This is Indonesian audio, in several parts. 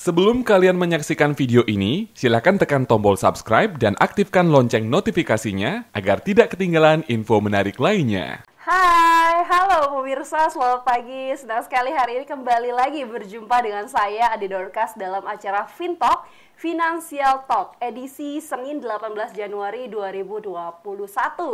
Sebelum kalian menyaksikan video ini, silakan tekan tombol subscribe dan aktifkan lonceng notifikasinya agar tidak ketinggalan info menarik lainnya. Hai, halo pemirsa, selamat pagi. Senang sekali hari ini kembali lagi berjumpa dengan saya, Ade Dorcas, dalam acara FinTalk, Financial Talk, edisi Senin 18 Januari 2021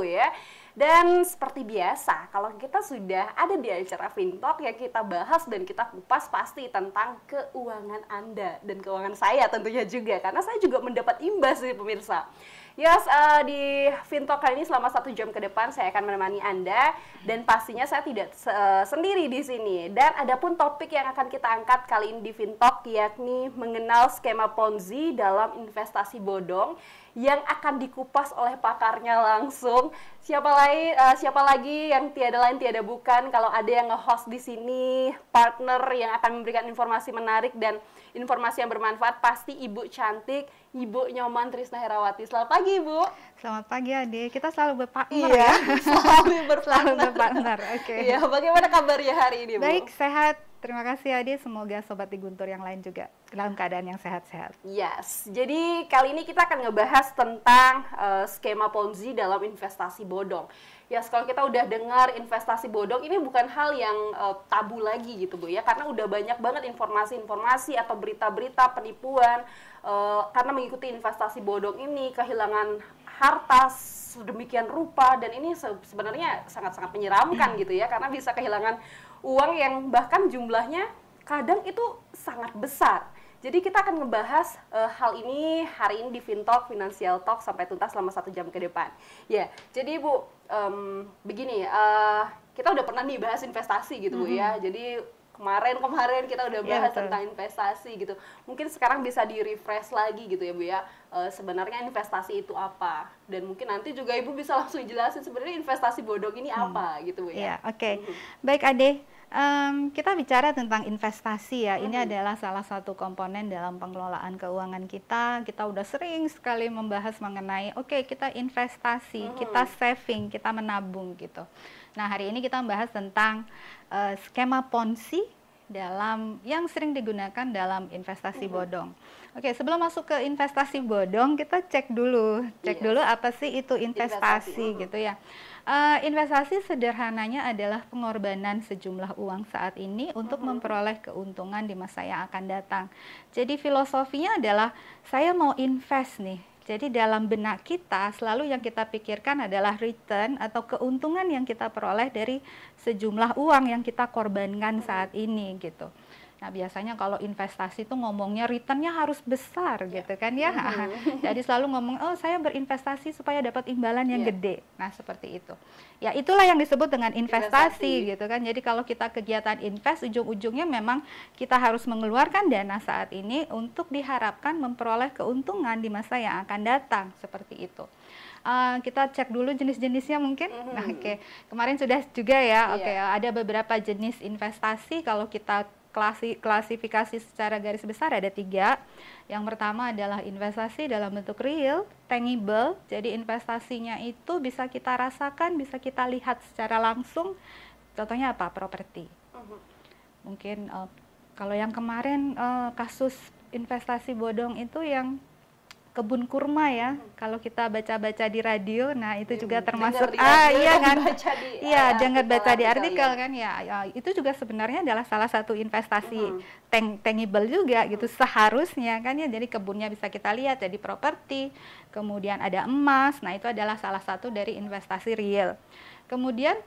ya. Dan seperti biasa, kalau kita sudah ada di acara FinTalk, ya kita bahas dan kita kupas pasti tentang keuangan Anda dan keuangan saya tentunya juga, karena saya juga mendapat imbas nih pemirsa. Yes, di FinTalk kali ini selama 1 jam ke depan saya akan menemani Anda, dan pastinya saya tidak sendiri di sini. Dan ada pun topik yang akan kita angkat kali ini di FinTalk, yakni mengenal skema Ponzi dalam investasi bodong, yang akan dikupas oleh pakarnya langsung. Siapa lagi yang tiada lain tiada bukan kalau ada yang nge-host di sini, partner yang akan memberikan informasi menarik dan informasi yang bermanfaat, pasti Ibu cantik, Ibu Nyoman Trisna Herawati. Selamat pagi, Ibu. Selamat pagi, Ade. Kita selalu berpartner ya. Selalu berpartner. Oke. Iya, bagaimana kabarnya hari ini, Bu? Baik, sehat. Terima kasih, Ade. Semoga Sobat di Guntur yang lain juga dalam keadaan yang sehat-sehat. Yes. Jadi kali ini kita akan ngebahas tentang skema Ponzi dalam investasi bodong. Yes, kalau kita udah dengar investasi bodong, ini bukan hal yang tabu lagi gitu, Bu ya, karena udah banyak banget informasi-informasi atau berita-berita penipuan karena mengikuti investasi bodong ini, kehilangan harta sedemikian rupa, dan ini sebenarnya sangat-sangat menyeramkan gitu ya, karena bisa kehilangan uang yang bahkan jumlahnya kadang itu sangat besar. Jadi kita akan ngebahas hal ini hari ini di FinTalk, Financial Talk, sampai tuntas selama 1 jam ke depan. Ya, jadi Bu, begini, kita udah pernah nih bahas investasi gitu Bu ya. Jadi kemarin kita udah bahas tentang investasi gitu. Mungkin sekarang bisa di-refresh lagi gitu ya Bu ya. Sebenarnya investasi itu apa? Dan mungkin nanti juga Ibu bisa langsung jelasin sebenarnya investasi bodong ini apa gitu Bu ya. Iya, oke. Baik, Ade. Kita bicara tentang investasi ya. Ini adalah salah satu komponen dalam pengelolaan keuangan kita. Kita udah sering sekali membahas mengenai kita investasi, kita saving, kita menabung gitu. Nah, hari ini kita membahas tentang skema Ponzi dalam yang sering digunakan dalam investasi bodong. Oke, sebelum masuk ke investasi bodong, kita cek dulu apa sih itu investasi gitu ya. Investasi sederhananya adalah pengorbanan sejumlah uang saat ini untuk memperoleh keuntungan di masa yang akan datang. Jadi filosofinya adalah saya mau invest nih. Jadi dalam benak kita selalu yang kita pikirkan adalah return atau keuntungan yang kita peroleh dari sejumlah uang yang kita korbankan saat ini gitu. Nah, biasanya kalau investasi itu ngomongnya returnnya harus besar gitu kan ya. Jadi selalu ngomong, saya berinvestasi supaya dapat imbalan yang gede. Nah, seperti itu. Ya, itulah yang disebut dengan investasi gitu kan. Jadi kalau kita kegiatan invest, ujung-ujungnya memang kita harus mengeluarkan dana saat ini untuk diharapkan memperoleh keuntungan di masa yang akan datang, seperti itu. Kita cek dulu jenis-jenisnya mungkin. Nah, kemarin sudah juga ya. Ada beberapa jenis investasi. Kalau kita klasifikasi secara garis besar ada 3. Yang pertama adalah investasi dalam bentuk real, tangible. Jadi investasinya itu bisa kita rasakan, bisa kita lihat secara langsung. Contohnya apa? Properti. Mungkin kalau yang kemarin kasus investasi bodong itu yang kebun kurma ya, kalau kita baca-baca di radio, nah itu juga termasuk jangan baca di artikel kan ya, itu juga sebenarnya adalah salah satu investasi tangible juga gitu seharusnya kan ya. Jadi kebunnya bisa kita lihat, jadi properti, kemudian ada emas, nah itu adalah salah satu dari investasi real. Kemudian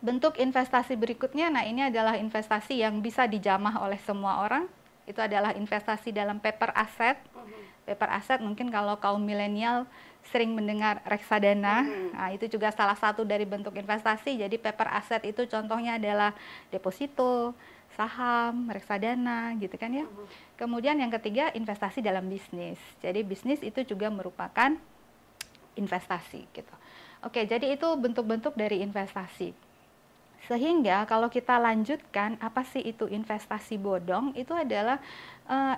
bentuk investasi berikutnya, nah ini adalah investasi yang bisa dijamah oleh semua orang, itu adalah investasi dalam paper asset. Paper asset mungkin kalau kaum milenial sering mendengar reksadana, nah itu juga salah satu dari bentuk investasi. Jadi paper asset itu contohnya adalah deposito, saham, reksadana gitu kan ya. Kemudian yang ketiga investasi dalam bisnis. Jadi bisnis itu juga merupakan investasi gitu. Oke, jadi itu bentuk-bentuk dari investasi. Sehingga kalau kita lanjutkan apa sih itu investasi bodong, itu adalah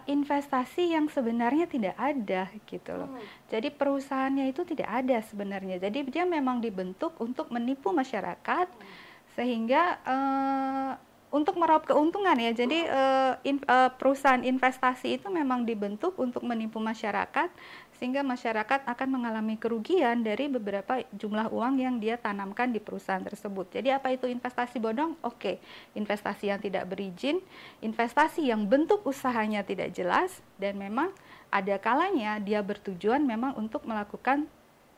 investasi yang sebenarnya tidak ada gitu loh. Jadi perusahaannya itu tidak ada sebenarnya. Jadi dia memang dibentuk untuk menipu masyarakat sehingga untuk meraup keuntungan ya. Jadi perusahaan investasi itu memang dibentuk untuk menipu masyarakat, sehingga masyarakat akan mengalami kerugian dari beberapa jumlah uang yang dia tanamkan di perusahaan tersebut. Jadi apa itu investasi bodong? Oke, investasi yang tidak berizin, investasi yang bentuk usahanya tidak jelas, dan memang ada kalanya dia bertujuan memang untuk melakukan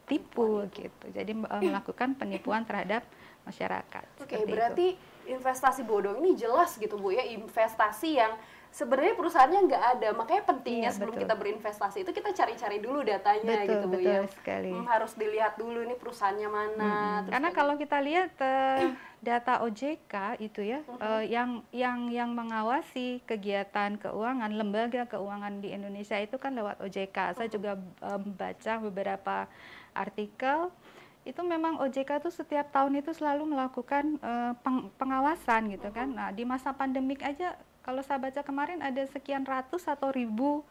tipu gitu. Jadi melakukan penipuan terhadap masyarakat. Oke, berarti investasi bodong ini jelas gitu Bu ya, investasi yang sebenarnya perusahaannya nggak ada, makanya pentingnya sebelum kita berinvestasi itu kita cari-cari dulu datanya gitu Bu ya. Sekali. Harus dilihat dulu ini perusahaannya mana. Karena kalau kita lihat data OJK itu ya, yang mengawasi kegiatan keuangan, lembaga keuangan di Indonesia itu kan lewat OJK. Saya juga baca beberapa artikel. Itu memang OJK tuh setiap tahun itu selalu melakukan pengawasan gitu kan. Nah, di masa pandemik aja kalau saya baca kemarin ada sekian ratus atau ribu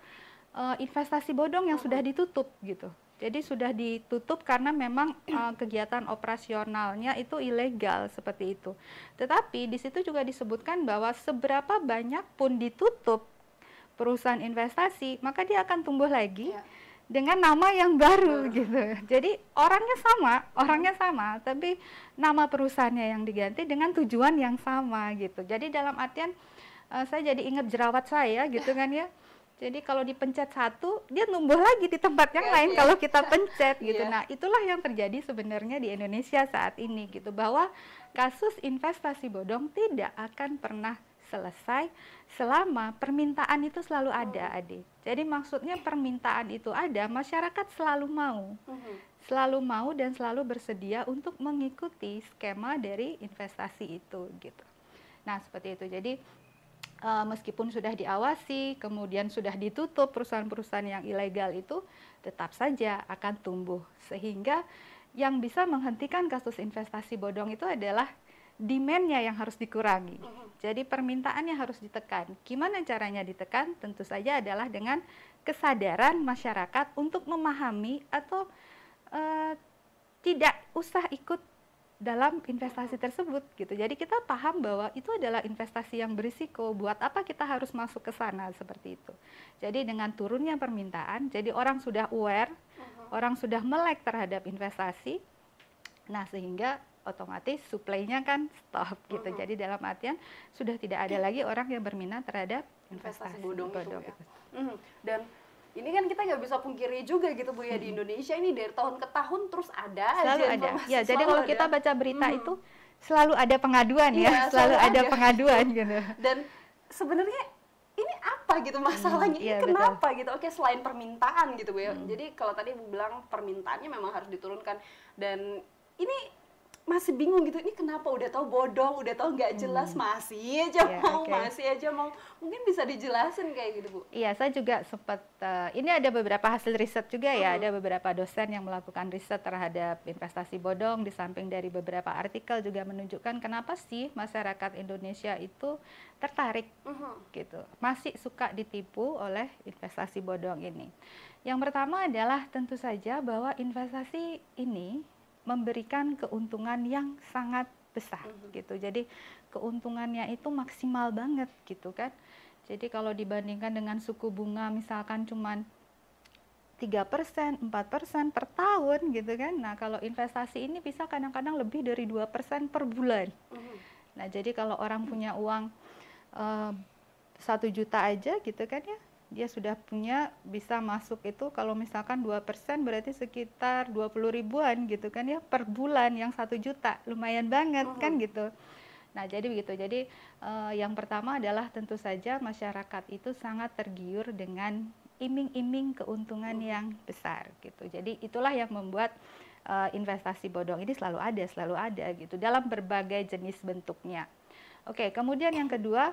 investasi bodong yang sudah ditutup gitu. Jadi sudah ditutup karena memang kegiatan operasionalnya itu ilegal seperti itu. Tetapi di situ juga disebutkan bahwa seberapa banyak pun ditutup perusahaan investasi, maka dia akan tumbuh lagi. Dengan nama yang baru gitu. Jadi orangnya sama, tapi nama perusahaannya yang diganti dengan tujuan yang sama gitu. Jadi dalam artian saya jadi ingat jerawat saya gitu kan ya. Jadi kalau dipencet satu, dia numbuh lagi di tempat yang lain kalau kita pencet gitu. Nah, itulah yang terjadi sebenarnya di Indonesia saat ini gitu, bahwa kasus investasi bodong tidak akan pernah selesai selama permintaan itu selalu ada, Ade. Jadi maksudnya permintaan itu ada, masyarakat selalu mau dan selalu bersedia untuk mengikuti skema dari investasi itu gitu. Nah, seperti itu. Jadi meskipun sudah diawasi, kemudian sudah ditutup perusahaan-perusahaan yang ilegal itu, tetap saja akan tumbuh. Sehingga yang bisa menghentikan kasus investasi bodong itu adalah demand-nya yang harus dikurangi. Jadi permintaannya harus ditekan. Gimana caranya ditekan? Tentu saja adalah dengan kesadaran masyarakat untuk memahami atau tidak usah ikut dalam investasi tersebut gitu. Jadi kita paham bahwa itu adalah investasi yang berisiko. Buat apa kita harus masuk ke sana seperti itu. Jadi dengan turunnya permintaan, jadi orang sudah aware, orang sudah melek terhadap investasi. Nah, sehingga otomatis supply-nya kan stop gitu. Jadi dalam artian sudah tidak ada lagi orang yang berminat terhadap investasi bodong itu. Ya. Dan ini kan kita nggak bisa pungkiri juga gitu Bu ya, di Indonesia ini dari tahun ke tahun terus ada selalu aja ada. Ya, jadi kalau ada. kita baca berita itu selalu ada pengaduan ya, selalu ada pengaduan gitu. Dan sebenarnya ini apa gitu masalahnya? Ini kenapa gitu? Oke, selain permintaan gitu Bu ya. Jadi kalau tadi Bu bilang permintaannya memang harus diturunkan, dan ini masih bingung gitu, ini kenapa udah tahu bodong, udah tahu nggak jelas, masih aja mau, mungkin bisa dijelasin kayak gitu Bu? Iya, saya juga sempat, ini ada beberapa hasil riset juga ya, ada beberapa dosen yang melakukan riset terhadap investasi bodong, di samping dari beberapa artikel juga menunjukkan kenapa sih masyarakat Indonesia itu tertarik gitu, masih suka ditipu oleh investasi bodong ini. Yang pertama adalah tentu saja bahwa investasi ini memberikan keuntungan yang sangat besar gitu. Jadi keuntungannya itu maksimal banget gitu kan. Jadi kalau dibandingkan dengan suku bunga misalkan cuman 3%, 4% per tahun gitu kan. Nah, kalau investasi ini bisa kadang-kadang lebih dari 2% per bulan. Nah, jadi kalau orang punya uang 1 juta aja gitu kan ya, dia sudah punya, bisa masuk itu kalau misalkan 2% berarti sekitar 20 ribuan gitu kan ya per bulan, yang 1 juta lumayan banget kan gitu. Nah, jadi begitu. Jadi yang pertama adalah tentu saja masyarakat itu sangat tergiur dengan iming-iming keuntungan yang besar gitu. Jadi itulah yang membuat investasi bodong ini selalu ada gitu dalam berbagai jenis bentuknya. Oke, kemudian yang kedua,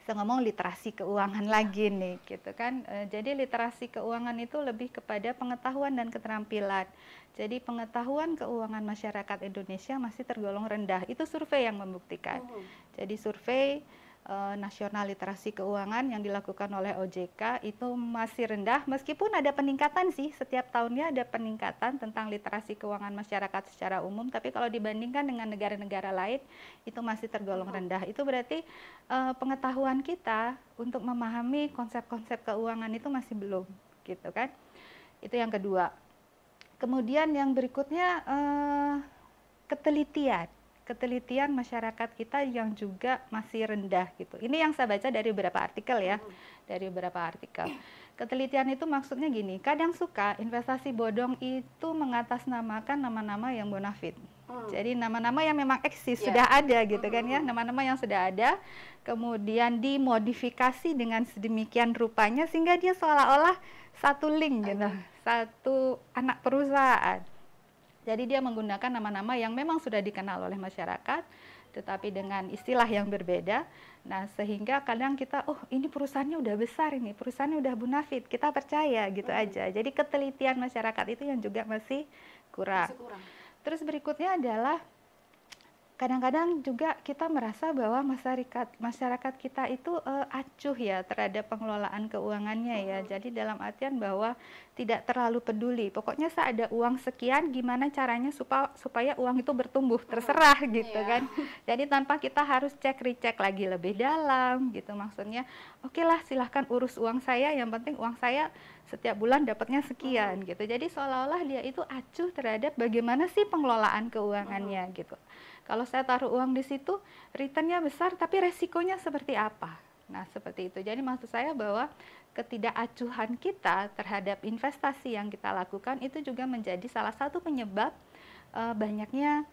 kita ngomong literasi keuangan lagi nih gitu kan. Jadi literasi keuangan itu lebih kepada pengetahuan dan keterampilan. Jadi pengetahuan keuangan masyarakat Indonesia masih tergolong rendah. Itu survei yang membuktikan. Jadi survei nasional literasi keuangan yang dilakukan oleh OJK itu masih rendah, meskipun ada peningkatan sih, setiap tahunnya ada peningkatan tentang literasi keuangan masyarakat secara umum, tapi kalau dibandingkan dengan negara-negara lain itu masih tergolong rendah. Itu berarti pengetahuan kita untuk memahami konsep-konsep keuangan itu masih belum, gitu kan. Itu yang kedua. Kemudian yang berikutnya ketelitian masyarakat kita yang juga masih rendah gitu. Ini yang saya baca dari beberapa artikel ya, dari beberapa artikel. Ketelitian itu maksudnya gini, kadang suka investasi bodong itu mengatasnamakan nama-nama yang bonafit. Jadi nama-nama yang memang eksis, sudah ada gitu kan ya, nama-nama yang sudah ada, kemudian dimodifikasi dengan sedemikian rupanya sehingga dia seolah-olah satu link gitu, satu anak perusahaan. Jadi dia menggunakan nama-nama yang memang sudah dikenal oleh masyarakat, tetapi dengan istilah yang berbeda. Nah, sehingga kadang kita, oh ini perusahaannya udah besar ini, perusahaannya udah bonafit, kita percaya gitu aja. Jadi ketelitian masyarakat itu yang juga masih kurang. Terus berikutnya adalah kadang-kadang juga kita merasa bahwa masyarakat kita itu acuh ya terhadap pengelolaan keuangannya ya. Jadi dalam artian bahwa tidak terlalu peduli. Pokoknya saya ada uang sekian, gimana caranya supaya uang itu bertumbuh, terserah gitu kan. Jadi tanpa kita harus recheck lagi lebih dalam gitu. Maksudnya, oke lah silahkan urus uang saya, yang penting uang saya setiap bulan dapatnya sekian gitu. Jadi seolah-olah dia itu acuh terhadap bagaimana sih pengelolaan keuangannya gitu. Kalau saya taruh uang di situ, returnnya besar, tapi resikonya seperti apa? Nah, seperti itu. Jadi maksud saya bahwa ketidakacuhan kita terhadap investasi yang kita lakukan itu juga menjadi salah satu penyebab banyaknya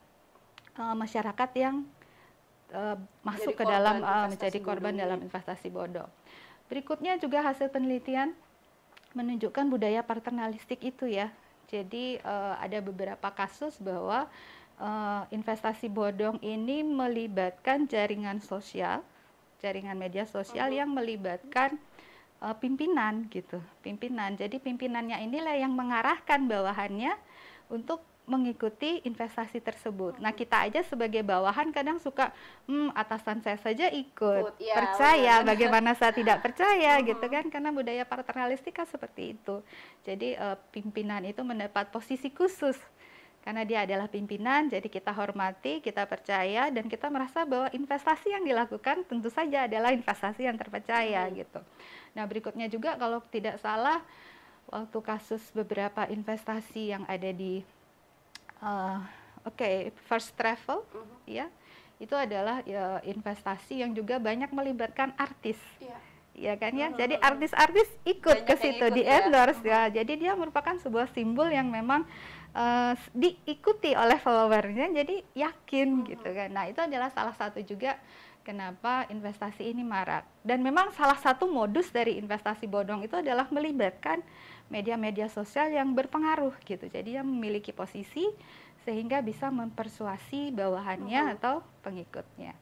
masyarakat yang masuk ke dalam menjadi korban dalam investasi bodong. Berikutnya juga hasil penelitian menunjukkan budaya paternalistik itu ya. Jadi ada beberapa kasus bahwa investasi bodong ini melibatkan jaringan sosial, jaringan media sosial yang melibatkan pimpinan gitu, pimpinan. Jadi pimpinannya inilah yang mengarahkan bawahannya untuk mengikuti investasi tersebut. Nah, kita aja sebagai bawahan kadang suka atasan saya saja ikut, ya, percaya, bagaimana saya tidak percaya gitu kan, karena budaya paternalistik kan seperti itu. Jadi pimpinan itu mendapat posisi khusus karena dia adalah pimpinan, jadi kita hormati, kita percaya, dan kita merasa bahwa investasi yang dilakukan tentu saja adalah investasi yang terpercaya gitu. Nah, berikutnya juga kalau tidak salah, waktu kasus beberapa investasi yang ada di First Travel, ya, itu adalah ya, investasi yang juga banyak melibatkan artis. Ya kan ya, jadi artis-artis ikut ke situ, di endorse ya. Jadi dia merupakan sebuah simbol yang memang diikuti oleh followernya, jadi yakin gitu kan. Nah, itu adalah salah satu juga kenapa investasi ini marak. Dan memang salah satu modus dari investasi bodong itu adalah melibatkan media-media sosial yang berpengaruh gitu. Jadi dia memiliki posisi sehingga bisa mempersuasi bawahannya atau pengikutnya.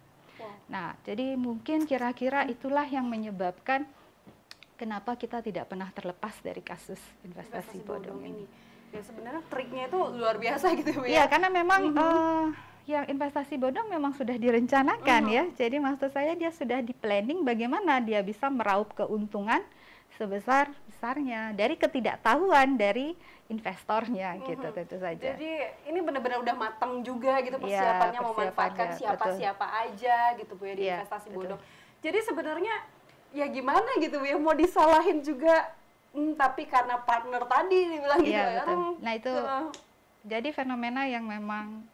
Nah, jadi mungkin kira-kira itulah yang menyebabkan kenapa kita tidak pernah terlepas dari kasus investasi bodong ini. Ya sebenarnya triknya itu luar biasa gitu ya. Iya, karena memang yang investasi bodong memang sudah direncanakan ya. Jadi maksud saya dia sudah di planning bagaimana dia bisa meraup keuntungan sebesar-besarnya dari ketidaktahuan dari investornya gitu tentu saja. Jadi ini benar-benar udah matang juga gitu persiapannya, memanfaatkan siapa-siapa aja gitu Bu ya di investasi bodong. Jadi sebenarnya ya gimana gitu Bu ya, mau disalahin juga tapi karena partner tadi dibilang gitu ya. Nah itu jadi fenomena yang memang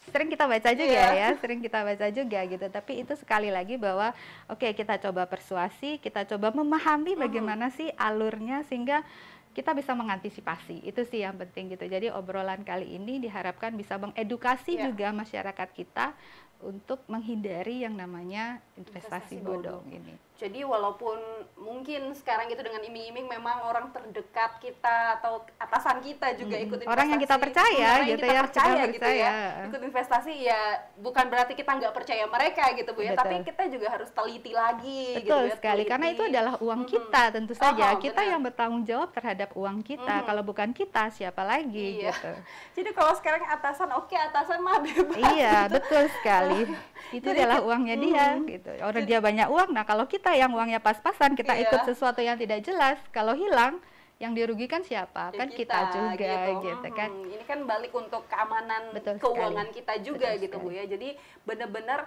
sering kita baca juga ya, sering kita baca juga gitu. Tapi itu sekali lagi bahwa kita coba persuasi, kita coba memahami bagaimana sih alurnya sehingga kita bisa mengantisipasi. Itu sih yang penting gitu. Jadi obrolan kali ini diharapkan bisa mengedukasi juga masyarakat kita untuk menghindari yang namanya investasi bodong ini. Jadi walaupun mungkin sekarang gitu dengan iming-iming memang orang terdekat kita atau atasan kita juga ikut investasi. Orang yang kita percaya orang yang gitu kita ya, percaya kita gitu percaya. ya. Ikut investasi ya bukan berarti kita nggak percaya mereka gitu Bu ya, Betul. tapi kita juga harus teliti lagi gitu Betul ya. sekali, teliti. karena itu adalah uang kita tentu saja. Kita benar. yang bertanggung jawab terhadap uang kita. Kalau bukan kita, siapa lagi Iya. gitu. Jadi kalau sekarang atasan oke, atasan mah bebas. Iya, betul sekali. Itu Jadi adalah uangnya dia gitu. Orang dia banyak uang, nah kalau kita yang uangnya pas-pasan, kita Iya. ikut sesuatu yang tidak jelas, kalau hilang yang dirugikan siapa? Ya Kan kita juga gitu kan. Ini kan balik untuk keamanan Betul keuangan sekali. kita juga Betul gitu Bu sekali. ya. Jadi benar-benar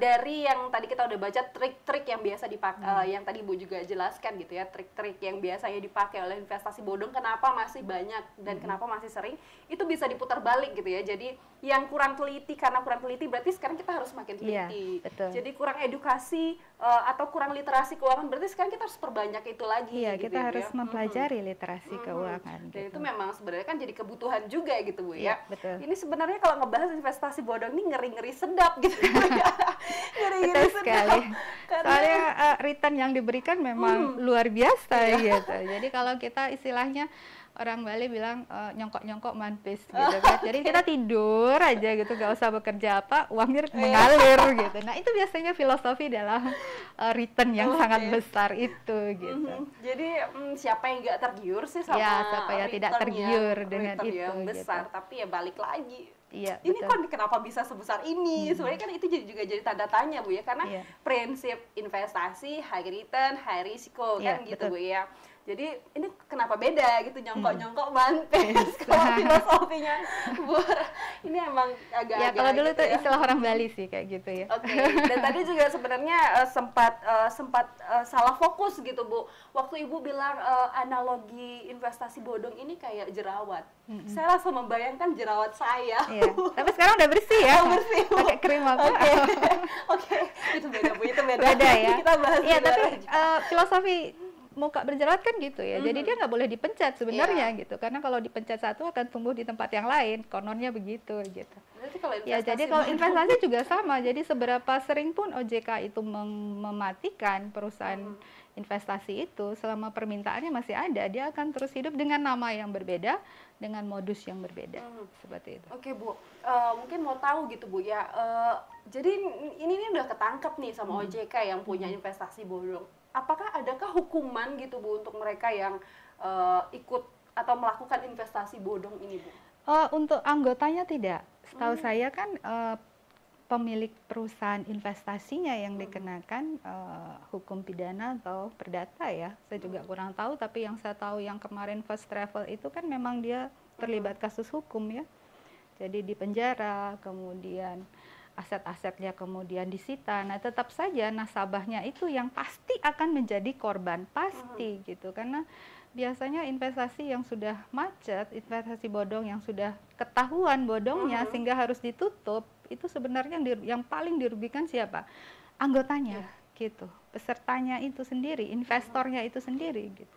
dari yang tadi kita udah baca trik-trik yang biasa dipakai, yang tadi Bu juga jelaskan gitu ya, trik-trik yang biasanya dipakai oleh investasi bodong, kenapa masih banyak dan kenapa masih sering, itu bisa diputar balik gitu ya. Jadi yang kurang teliti, karena kurang teliti berarti sekarang kita harus makin Iya, teliti. betul. Jadi kurang edukasi atau kurang literasi keuangan, berarti sekarang kita harus perbanyak itu lagi. Iya, gitu kita ya, Bu harus ya. mempelajari literasi keuangan. Dan gitu. itu memang sebenarnya kan jadi kebutuhan juga gitu Bu Iya, ya. betul. Ini sebenarnya kalau ngebahas investasi bodong ini ngeri-ngeri sedap gitu ya. Ngeri-ngeri Betul sedap. sekali. Karena Soalnya return yang diberikan memang luar biasa gitu. Jadi kalau kita istilahnya orang Bali bilang nyongkok-nyongkok manpis gitu kan. Jadi kita tidur aja gitu, gak usah bekerja apa, uangnya mengalir gitu. Nah itu biasanya filosofi dalam return yang sangat besar itu gitu. Jadi siapa yang nggak tergiur sih sama Ya, siapa yang tidak return tergiur dengan return itu, yang gitu. besar, tapi ya balik lagi. Iya, Ini betul. kan kenapa bisa sebesar ini? Sebenarnya kan itu juga jadi tanda tanya Bu ya, karena Iya. prinsip investasi high return, high risiko kan Iya, gitu betul. Bu ya. Jadi ini kenapa beda gitu, nyongkok-nyongkok manpes kalau filosofinya Bu. Ini emang agak-agak Ya kalau dulu gitu itu ya. istilah orang Bali sih kayak gitu ya. Oke, dan tadi juga sebenarnya sempat salah fokus gitu Bu. Waktu Ibu bilang analogi investasi bodong ini kayak jerawat. Saya langsung membayangkan jerawat saya. Iya. Tapi sekarang udah bersih ya. Oh, bersih, Bu. Pakai krim apa? Oke, oke, itu beda Bu, itu beda. Beda ya. Kita bahas Iya, di luar tapi aja. filosofi muka berjerawat kan gitu ya. Jadi dia nggak boleh dipencet sebenarnya Iya. gitu. Karena kalau dipencet satu akan tumbuh di tempat yang lain. Kononnya begitu gitu. Berarti kalau Ya, jadi kalau investasi juga sama. Jadi seberapa sering pun OJK itu mematikan perusahaan investasi itu, selama permintaannya masih ada, dia akan terus hidup dengan nama yang berbeda, dengan modus yang berbeda. Seperti itu. Oke Bu, mungkin mau tahu gitu Bu ya. Jadi ini udah ketangkep nih sama OJK yang punya investasi bodong. Apakah adakah hukuman gitu Bu untuk mereka yang ikut atau melakukan investasi bodong ini Bu? Untuk anggotanya tidak. Setahu saya kan pemilik perusahaan investasinya yang dikenakan hukum pidana atau perdata ya. Saya juga kurang tahu, tapi yang saya tahu yang kemarin First Travel itu kan memang dia terlibat kasus hukum ya. Jadi di penjara, kemudian aset-asetnya kemudian disita. Nah, tetap saja nasabahnya itu yang pasti akan menjadi korban, pasti gitu. Karena biasanya investasi yang sudah macet, investasi bodong yang sudah ketahuan bodongnya sehingga harus ditutup, itu sebenarnya yang paling dirugikan siapa? Anggotanya gitu. Pesertanya itu sendiri, investornya itu sendiri gitu.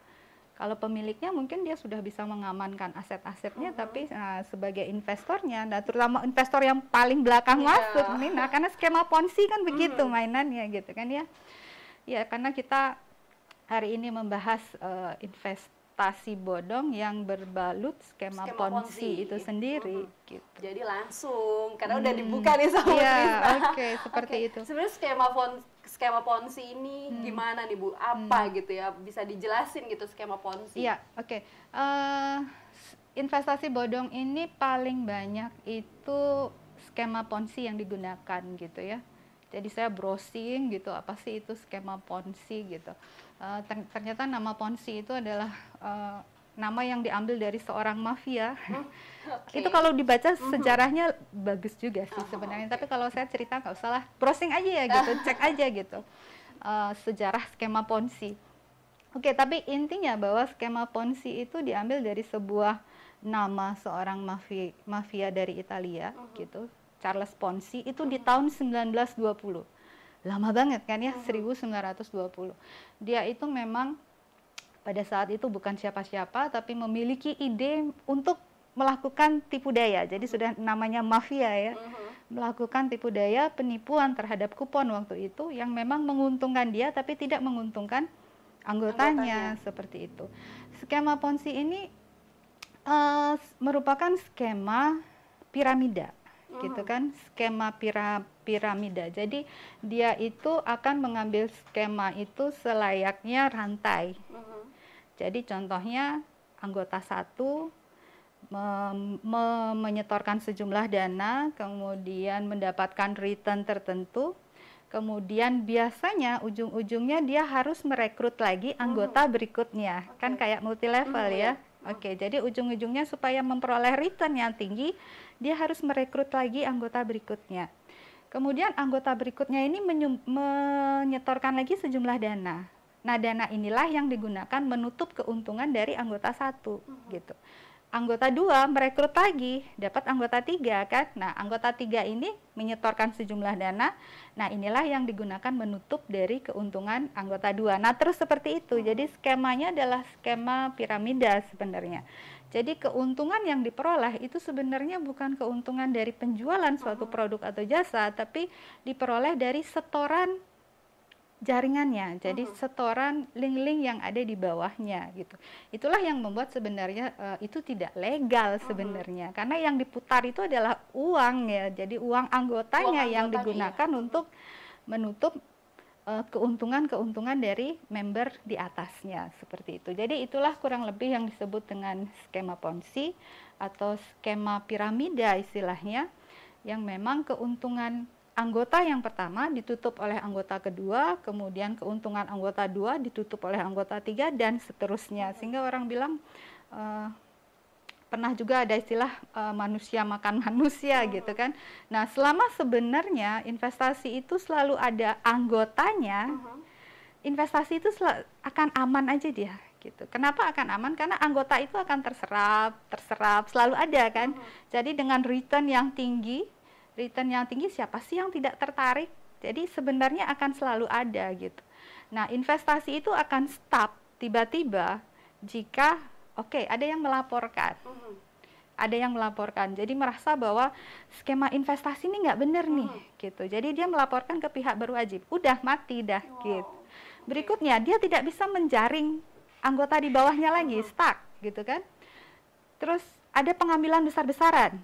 Kalau pemiliknya mungkin dia sudah bisa mengamankan aset-asetnya, tapi sebagai investornya, dan terutama investor yang paling belakang masuk nih, nah karena skema Ponzi kan begitu mainannya gitu kan ya. Ya karena kita hari ini membahas investasi bodong yang berbalut skema Ponzi itu sendiri gitu. Jadi langsung, karena udah dibuka nih sama Iya, Trisna. oke, seperti itu. Sebenarnya skema Ponzi ini gimana nih Bu? Apa gitu ya? Bisa dijelasin gitu skema Ponzi? Iya, oke. Investasi bodong ini paling banyak itu skema Ponzi yang digunakan gitu ya. Jadi saya browsing gitu, apa sih itu skema Ponzi gitu. Ternyata nama Ponzi itu adalah nama yang diambil dari seorang mafia. Itu kalau dibaca sejarahnya bagus juga sih sebenarnya. Tapi kalau saya cerita nggak usah lah, browsing aja ya gitu, cek aja gitu. Sejarah skema Ponzi. Oke, tapi intinya bahwa skema Ponzi itu diambil dari sebuah nama seorang mafia dari Italia gitu. Charles Ponzi itu di tahun 1920. Lama banget kan ya, 1920. Dia itu memang pada saat itu bukan siapa-siapa, tapi memiliki ide untuk melakukan tipu daya. Jadi sudah namanya mafia ya. melakukan tipu daya penipuan terhadap kupon waktu itu yang memang menguntungkan dia tapi tidak menguntungkan anggotanya. Seperti itu. Skema Ponzi ini merupakan skema piramida, gitu kan, skema piramida. Jadi dia itu akan mengambil skema itu selayaknya rantai. Jadi contohnya anggota satu menyetorkan sejumlah dana, kemudian mendapatkan return tertentu, kemudian biasanya ujung-ujungnya dia harus merekrut lagi anggota berikutnya, kan kayak multi level ya. Oke, jadi ujung-ujungnya supaya memperoleh return yang tinggi, dia harus merekrut lagi anggota berikutnya. Kemudian anggota berikutnya ini menyetorkan lagi sejumlah dana. Nah, dana inilah yang digunakan menutup keuntungan dari anggota satu, gitu. Anggota 2 merekrut lagi, dapat anggota 3 kan. Nah, anggota 3 ini menyetorkan sejumlah dana. Nah, inilah yang digunakan menutup dari keuntungan anggota 2. Nah, terus seperti itu. Jadi skemanya adalah skema piramida sebenarnya. Jadi keuntungan yang diperoleh itu sebenarnya bukan keuntungan dari penjualan suatu produk atau jasa, tapi diperoleh dari setoran jaringannya, jadi setoran link-link yang ada di bawahnya gitu. Itulah yang membuat sebenarnya itu tidak legal sebenarnya, karena yang diputar itu adalah uang ya, jadi uang anggotanya yang digunakan untuk menutup keuntungan-keuntungan dari member di atasnya, seperti itu. Jadi itulah kurang lebih yang disebut dengan skema Ponzi atau skema piramida istilahnya, yang memang keuntungan anggota yang pertama ditutup oleh anggota kedua, kemudian keuntungan anggota 2 ditutup oleh anggota 3 dan seterusnya. Sehingga orang bilang pernah juga ada istilah manusia makan manusia gitu kan. Nah, selama sebenarnya investasi itu selalu ada anggotanya, investasi itu akan aman aja dia gitu. Kenapa akan aman? Karena anggota itu akan terserap selalu ada kan. Jadi dengan return yang tinggi siapa sih yang tidak tertarik? Jadi sebenarnya akan selalu ada gitu. Nah, investasi itu akan stop tiba-tiba jika ada yang melaporkan. Ada yang melaporkan. Jadi merasa bahwa skema investasi ini nggak benar nih gitu. Jadi dia melaporkan ke pihak berwajib. Udah mati dah gitu. Berikutnya dia tidak bisa menjaring anggota di bawahnya lagi, stuck gitu kan. Terus ada pengambilan besar-besaran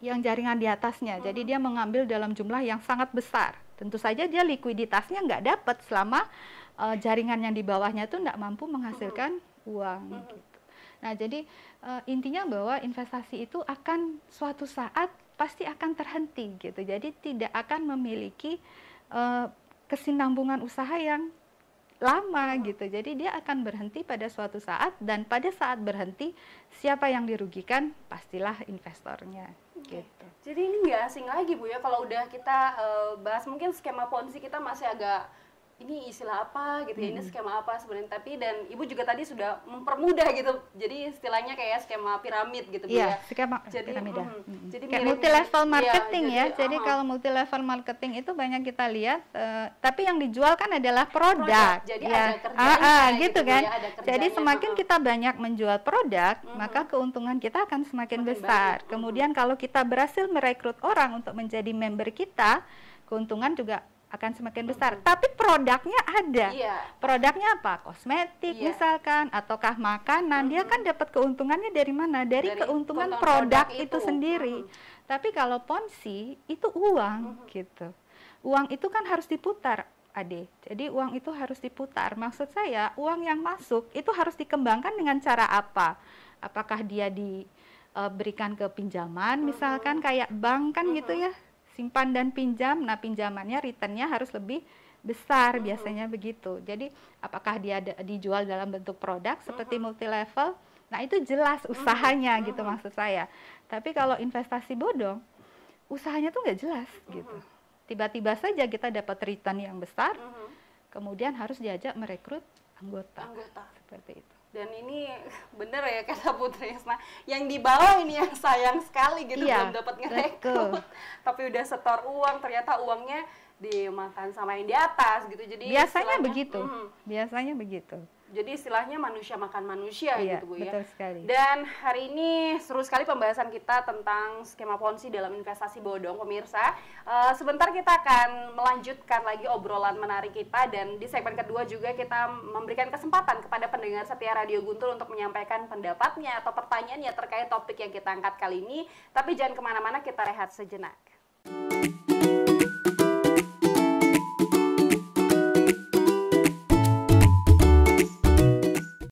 yang jaringan di atasnya, jadi dia mengambil dalam jumlah yang sangat besar. Tentu saja dia likuiditasnya nggak dapat selama jaringan yang di bawahnya itu nggak mampu menghasilkan uang. Gitu. Nah, jadi intinya bahwa investasi itu akan suatu saat pasti akan terhenti gitu. Jadi tidak akan memiliki kesinambungan usaha yang lama gitu. Jadi dia akan berhenti pada suatu saat, dan pada saat berhenti siapa yang dirugikan? Pastilah investornya. Gitu. Jadi ini nggak asing lagi Bu ya, kalau udah kita bahas mungkin skema Ponzi kita masih agak ini istilah apa gitu ya, ini skema apa sebenarnya, tapi dan Ibu juga tadi sudah mempermudah gitu, jadi istilahnya kayak skema piramid gitu Bu ya. Skema jadi, piramida. Jadi kayak multi level marketing ya. Jadi kalau multi level marketing itu banyak kita lihat, tapi yang dijual kan adalah produk. Jadi ada kerjanya gitu kan. Ya, ada jadi semakin kita banyak menjual produk, maka keuntungan kita akan semakin besar. Kemudian kalau kita berhasil merekrut orang untuk menjadi member kita, keuntungan juga akan semakin besar. Tapi produknya ada. Produknya apa? Kosmetik misalkan, ataukah makanan. Dia kan dapat keuntungannya dari mana? Dari keuntungan produk itu sendiri. Tapi kalau Ponzi itu uang gitu. Uang itu kan harus diputar, Ade. Jadi uang itu harus diputar. Maksud saya, uang yang masuk itu harus dikembangkan dengan cara apa? Apakah dia diberikan ke pinjaman misalkan kayak bank kan gitu ya? Simpan dan pinjam, nah pinjamannya returnnya harus lebih besar, biasanya begitu. Jadi apakah dia dijual dalam bentuk produk seperti multi level, nah itu jelas usahanya gitu maksud saya. Tapi kalau investasi bodong, usahanya tuh nggak jelas gitu. Tiba-tiba saja kita dapat return yang besar, kemudian harus diajak merekrut anggota. Seperti itu. Dan ini bener ya kata Putri Yasna, yang di bawah ini yang sayang sekali gitu, belum dapat ngerekrut, tapi udah setor uang, ternyata uangnya dimakan sama yang di atas gitu. Jadi biasanya begitu, biasanya begitu. Jadi istilahnya manusia makan manusia Iya, gitu Bu ya. betul sekali. Dan hari ini seru sekali pembahasan kita tentang skema ponzi dalam investasi bodong pemirsa. Sebentar kita akan melanjutkan lagi obrolan menarik kita, dan di segmen kedua juga kita memberikan kesempatan kepada pendengar setia Radio Guntur untuk menyampaikan pendapatnya atau pertanyaannya terkait topik yang kita angkat kali ini. Tapi jangan kemana-mana, kita rehat sejenak.